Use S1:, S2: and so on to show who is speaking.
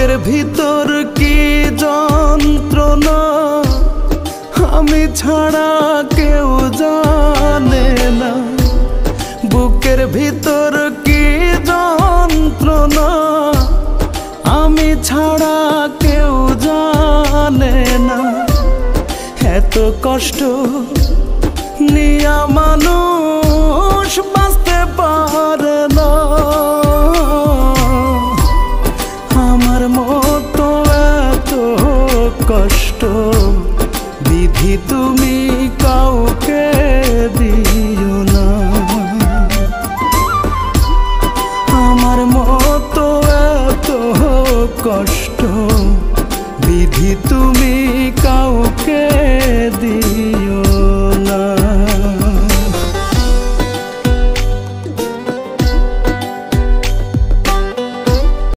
S1: বুকের ভিতর কি যন্ত্রণা আমি ছাড়া কেউ জানে না। বুকের ভিতর কি যন্ত্রণা আমি ছাড়া কেউ জানে না। এত কষ্ট নিয়া মানুষ বাঁচতে পারে না। আমার মতো এত কষ্ট বিধি তুমি কাউকে দিও না। আমার মতো এত কষ্ট